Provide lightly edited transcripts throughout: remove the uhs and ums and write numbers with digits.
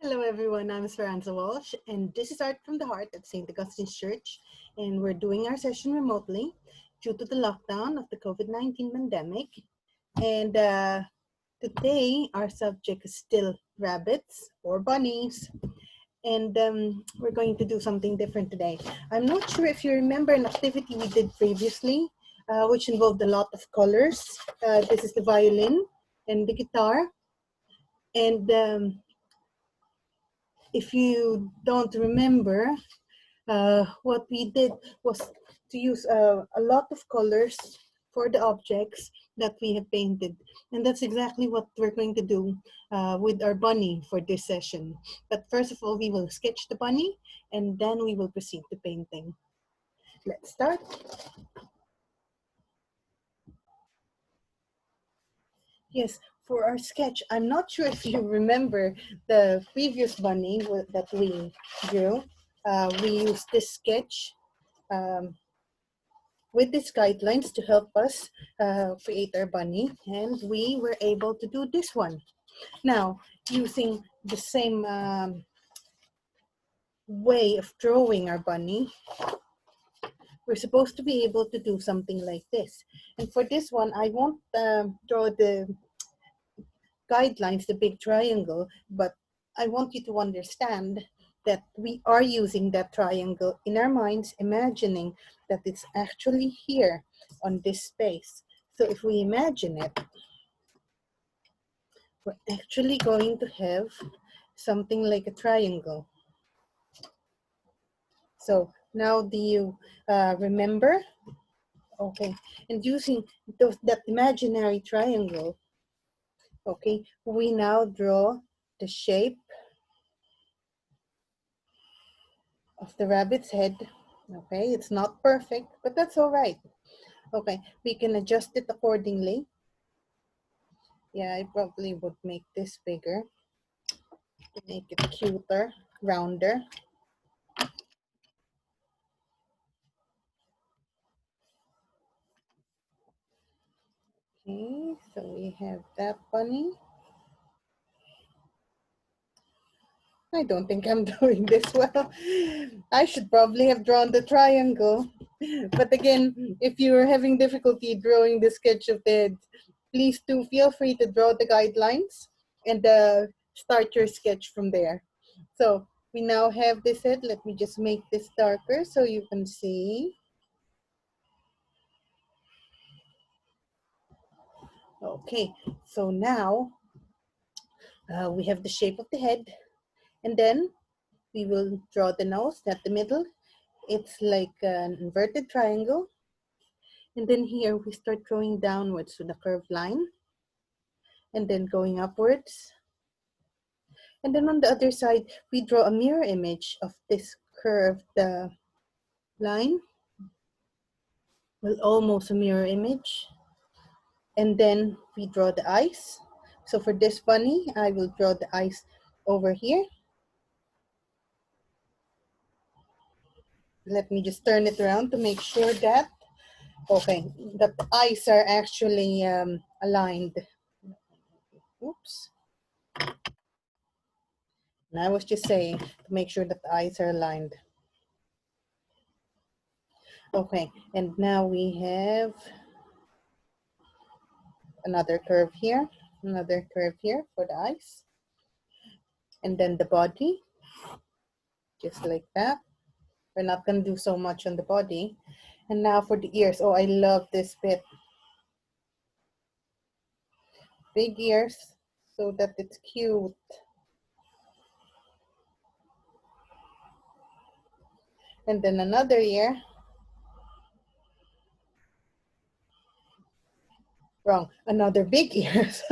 Hello everyone, I'm Esperanza and this is Art from the Heart at St. Augustine's Church, and we're doing our session remotely due to the lockdown of the COVID-19 pandemic. And today our subject is still rabbits or bunnies, and we're going to do something different today. I'm not sure if you remember an activity we did previously, which involved a lot of colors. This is the violin and the guitar, and if you don't remember, what we did was to use a lot of colors for the objects that we have painted. And that's exactly what we're going to do with our bunny for this session. But first of all, we will sketch the bunny and then we will proceed to painting. Let's start. Yes, for our sketch, I'm not sure if you remember the previous bunny that we drew. We used this sketch um, with these guidelines to help us create our bunny, and we were able to do this one. Now, using the same way of drawing our bunny, we're supposed to be able to do something like this. And for this one, I won't draw the guidelines, the big triangle, but I want you to understand that we are using that triangle in our minds, imagining that it's actually here on this space. So if we imagine it, we're actually going to have something like a triangle. So now do you remember? Okay, and using that imaginary triangle, okay, we now draw the shape of the rabbit's head. Okay, it's not perfect, but that's all right. Okay, we can adjust it accordingly. Yeah, I probably would make this bigger to make it cuter, rounder. Okay, so we have that bunny. I don't think I'm doing this well. I should probably have drawn the triangle. But again, if you're having difficulty drawing the sketch of the head, please do feel free to draw the guidelines and start your sketch from there. So we now have this head. Let me just make this darker so you can see. Okay, so now we have the shape of the head, and then we will draw the nose at the middle. It's like an inverted triangle. And then here we start drawing downwards to the curved line and then going upwards. And then on the other side, we draw a mirror image of this curved line. Well, almost a mirror image. And then we draw the eyes. So for this bunny, I will draw the eyes over here. Let me just turn it around to make sure that, okay, the eyes are actually aligned. Oops. And I was just saying to make sure that the eyes are aligned. Okay, and now we have another curve here for the eyes. And then the body, just like that. We're not gonna do so much on the body. And now for the ears. Oh, I love this bit. Big ears so that it's cute. And then another ear. Wrong, another big ears.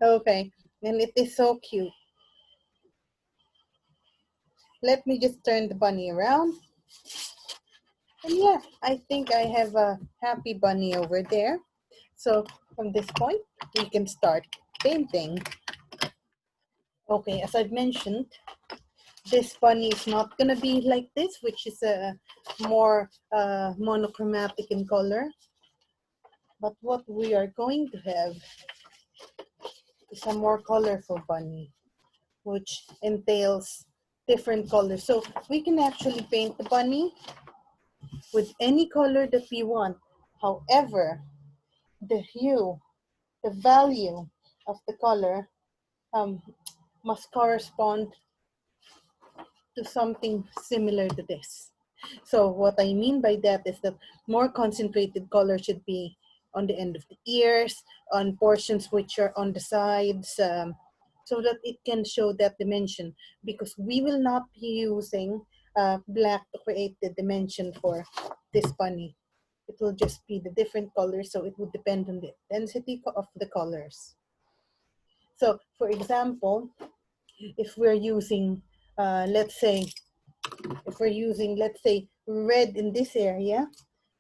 Okay, and it is so cute. Let me just turn the bunny around. And yeah, I think I have a happy bunny over there. So from this point, we can start painting. Okay, as I've mentioned, this bunny is not gonna be like this, which is a more monochromatic in color. But what we are going to have is a more colorful bunny. which entails different colors. So we can actually paint the bunny with any color that we want. However, the hue, the value of the color um, must correspond to something similar to this. So what I mean by that is that more concentrated color should be on the end of the ears, on portions which are on the sides, so that it can show that dimension, because we will not be using black to create the dimension for this bunny. It will just be the different colors, so it would depend on the intensity of the colors. So for example, if we're using, let's say, if we're using, let's say, red in this area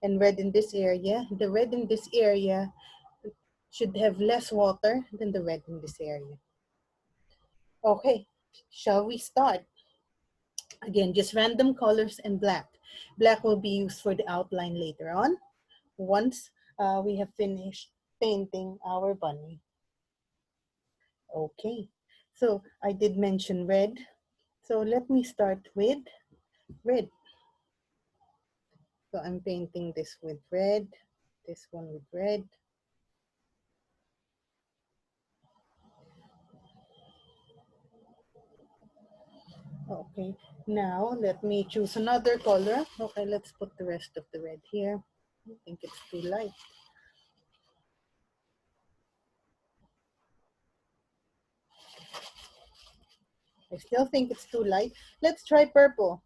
and red in this area, the red in this area should have less water than the red in this area. Okay, shall we start? Again, just random colors and black. Black will be used for the outline later on, once we have finished painting our bunny. Okay, so I did mention red. So let me start with red. So I'm painting this with red, this one with red. Okay, now let me choose another color. Okay, let's put the rest of the red here. I think it's too light. I still think it's too light. Let's try purple.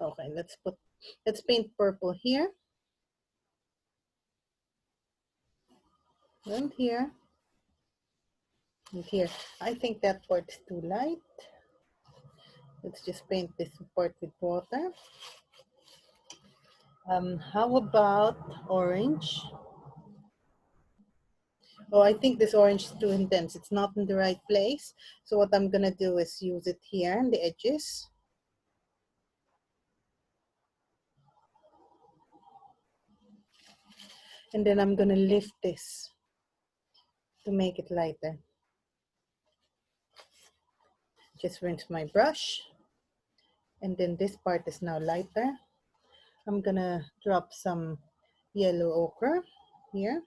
Okay, let's paint purple here. And here. And here. I think that part's too light. Let's just paint this part with water. How about orange? Oh, I think this orange is too intense. It's not in the right place. So what I'm gonna do is use it here on the edges. And then I'm gonna lift this to make it lighter. Just rinse my brush. And then this part is now lighter. I'm gonna drop some yellow ochre here.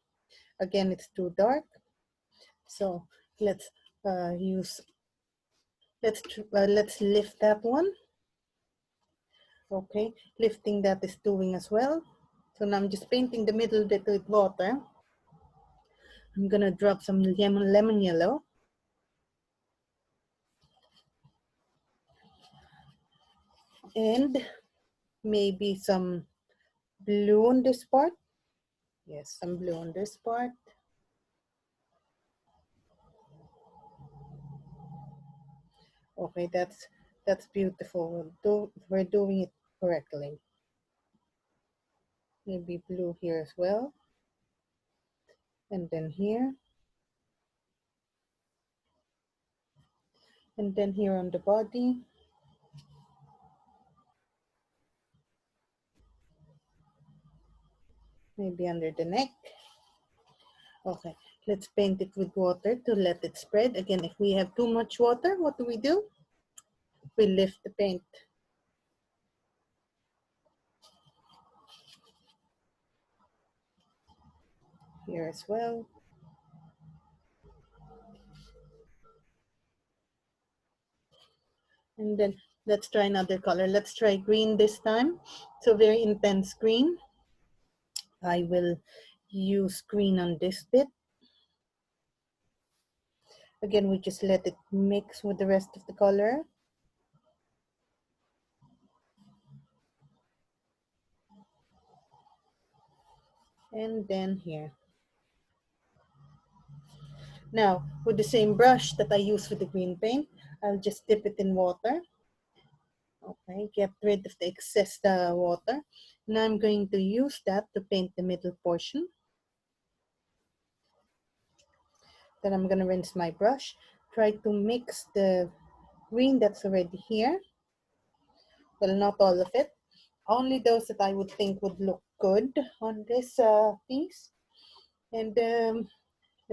Again, it's too dark. So let's let's lift that one. Okay, lifting that is doing as well. So now I'm just painting the middle bit with water. I'm gonna drop some lemon yellow. And maybe some blue on this part. Yes, some blue on this part. Okay, that's beautiful. We're doing it correctly. Maybe blue here as well. And then here. And then here on the body. Maybe under the neck. Okay, let's paint it with water to let it spread. Again, if we have too much water, what do? We lift the paint. Here as well. And then let's try another color. Let's try green this time. So very intense green. I will use green on this bit. Again, we just let it mix with the rest of the color. And then here. Now, with the same brush that I used for the green paint, I'll just dip it in water. Okay, get rid of the excess water. Now I'm going to use that to paint the middle portion. Then I'm gonna rinse my brush. Try to mix the green that's already here. Well, not all of it. Only those that I would think would look good on this piece. And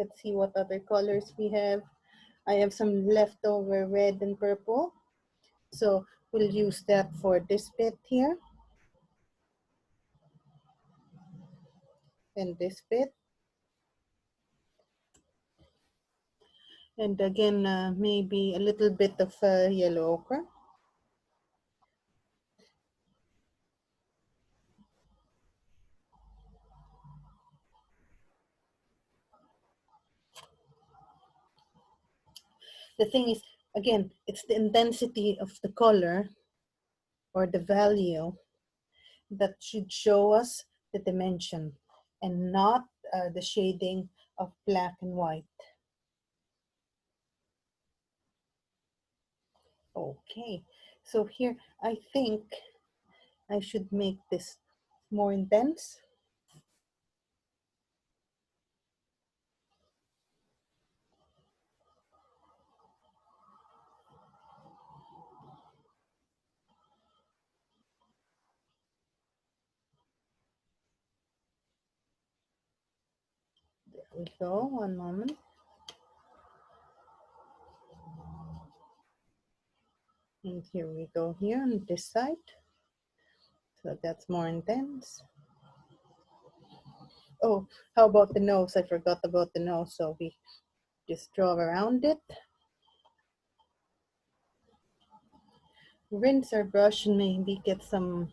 Let's see what other colors we have. I have some leftover red and purple. So we'll use that for this bit here. And this bit. And again, maybe a little bit of yellow ochre. The thing is, again, it's the intensity of the color or the value that should show us the dimension and not the shading of black and white. Okay, so here I think I should make this more intense. There we go, one moment. And here we go here on this side. So that's more intense. Oh, how about the nose? I forgot about the nose. So we just draw around it. Rinse our brush and maybe get some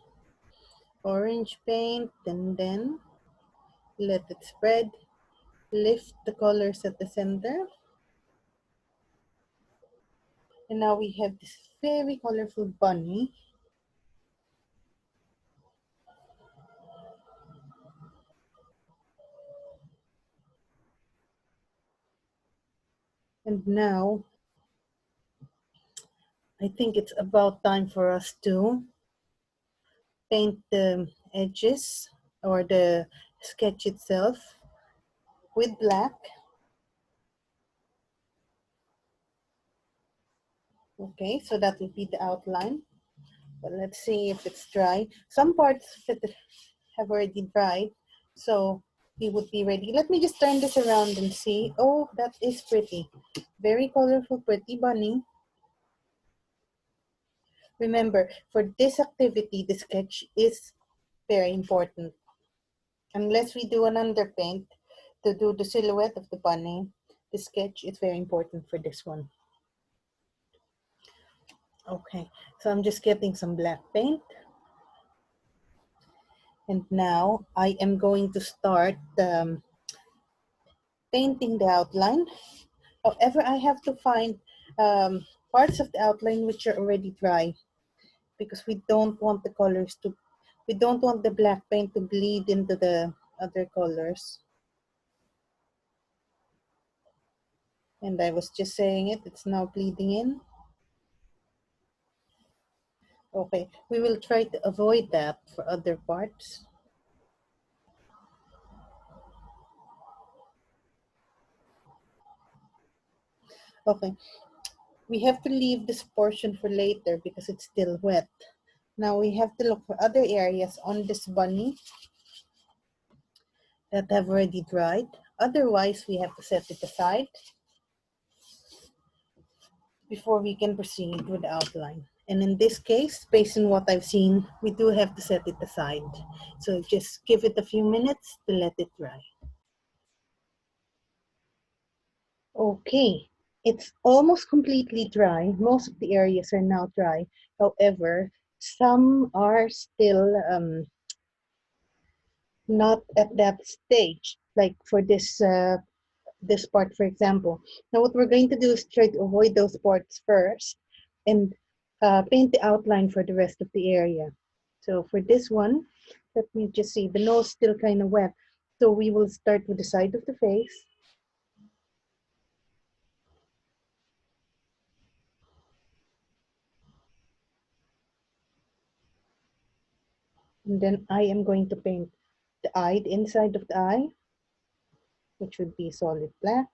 orange paint and then let it spread. Lift the colors at the center. And now we have this very colorful bunny. And now I think it's about time for us to paint the edges or the sketch itself with black. Okay, so that will be the outline. But let's see if it's dry. Some parts of it have already dried, so we would be ready. Let me just turn this around and see. Oh, that is pretty. Very colorful, pretty bunny. Remember, for this activity, the sketch is very important. Unless we do an underpaint to do the silhouette of the bunny, the sketch is very important for this one. Okay, so I'm just getting some black paint. And now I am going to start painting the outline. However, I have to find parts of the outline which are already dry because we don't want the colors to, we don't want the black paint to bleed into the other colors. And I was just saying it, it's now bleeding in. Okay, we will try to avoid that for other parts. Okay, we have to leave this portion for later because it's still wet. Now we have to look for other areas on this bunny that have already dried. Otherwise, we have to set it aside before we can proceed with the outline. And in this case, based on what I've seen, we do have to set it aside. So just give it a few minutes to let it dry. Okay, it's almost completely dry. Most of the areas are now dry. However, some are still not at that stage. Like for this part, for example. Now what we're going to do is try to avoid those parts first and paint the outline for the rest of the area. So for this one, let me just see, the nose still kind of wet. So we will start with the side of the face. And then I am going to paint the eye, the inside of the eye, which would be solid black.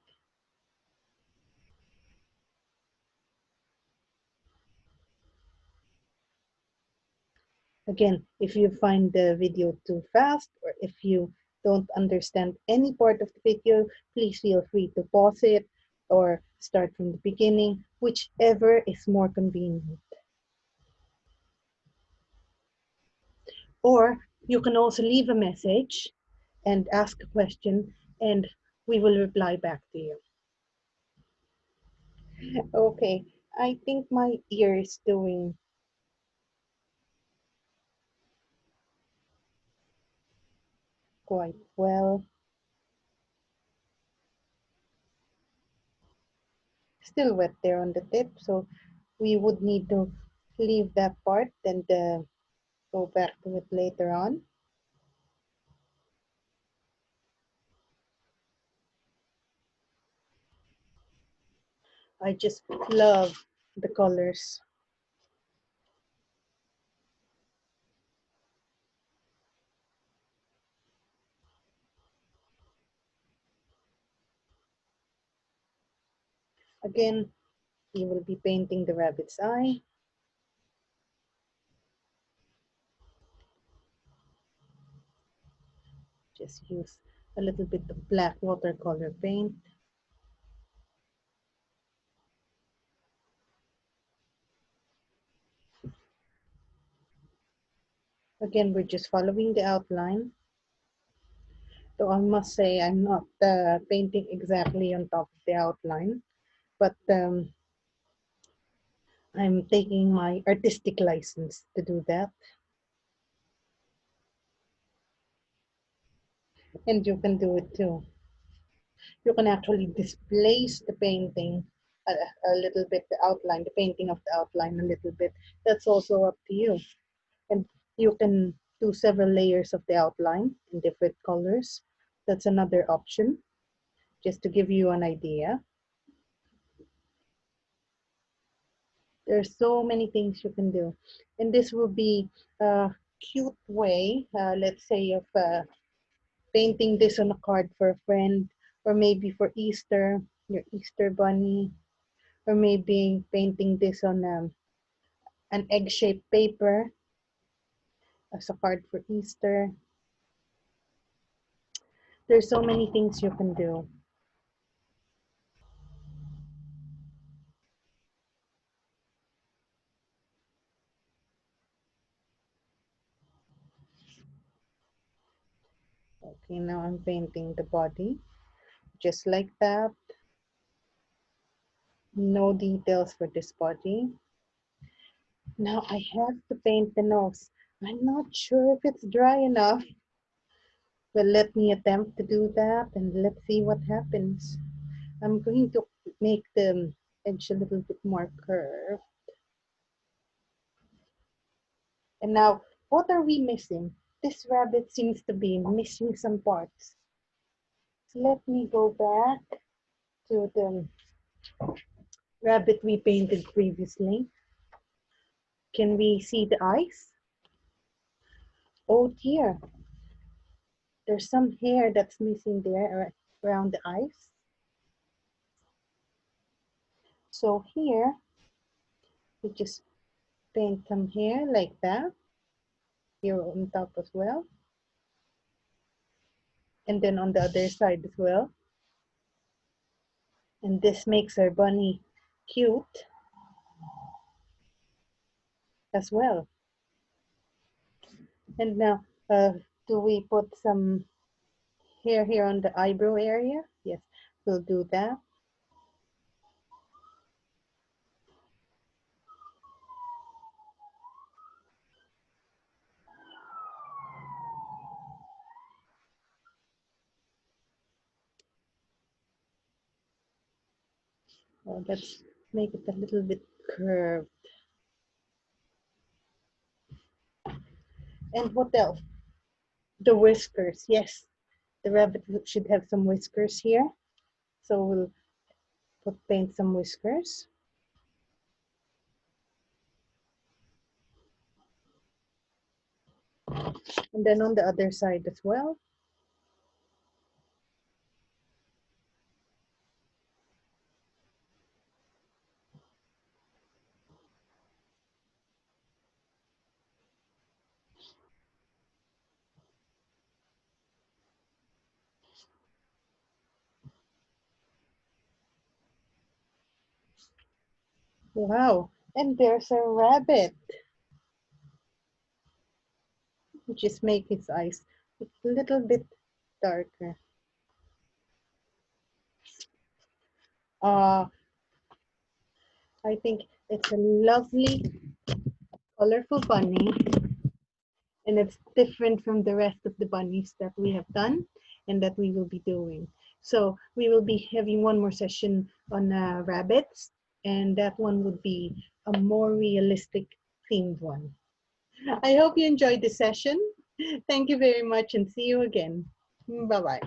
Again, if you find the video too fast or if you don't understand any part of the video, please feel free to pause it or start from the beginning, whichever is more convenient. Or you can also leave a message and ask a question, and we will reply back to you. Okay, I think my ear is doing quite well. Still wet there on the tip, so we would need to leave that part and go back to it later on. I just love the colors. Again, we will be painting the rabbit's eye. Just use a little bit of black watercolor paint. Again, we're just following the outline. Though I must say I'm not painting exactly on top of the outline, but I'm taking my artistic license to do that. And you can do it too. You can actually displace the painting a little bit, the outline, the painting of the outline a little bit. That's also up to you. And you can do several layers of the outline in different colors. That's another option, just to give you an idea. There's so many things you can do. And this will be a cute way, let's say, of painting this on a card for a friend, or maybe for Easter, your Easter bunny, or maybe painting this on an egg-shaped paper as a card for Easter. There's so many things you can do. Okay, now I'm painting the body, just like that. No details for this body. Now I have to paint the nose. I'm not sure if it's dry enough. Well, let me attempt to do that and let's see what happens. I'm going to make the edge a little bit more curved. And now, what are we missing? This rabbit seems to be missing some parts. Let me go back to the rabbit we painted previously. Can we see the eyes? Oh dear, there's some hair that's missing there around the eyes. So here, we just paint some hair like that, here on top as well. And then on the other side as well. And this makes our bunny cute as well. And now, do we put some hair here on the eyebrow area? Yes, we'll do that. Let's make it a little bit curved. And what else? The whiskers. Yes, the rabbit should have some whiskers here. So we'll paint some whiskers. And then on the other side as well. Wow. And there's a rabbit, which is make its eyes a little bit darker. Uh, I think it's a lovely, colorful bunny, and it's different from the rest of the bunnies that we have done and that we will be doing. So we will be having one more session on rabbits, and that one would be a more realistic themed one. I hope you enjoyed this session. Thank you very much and see you again. Bye-bye.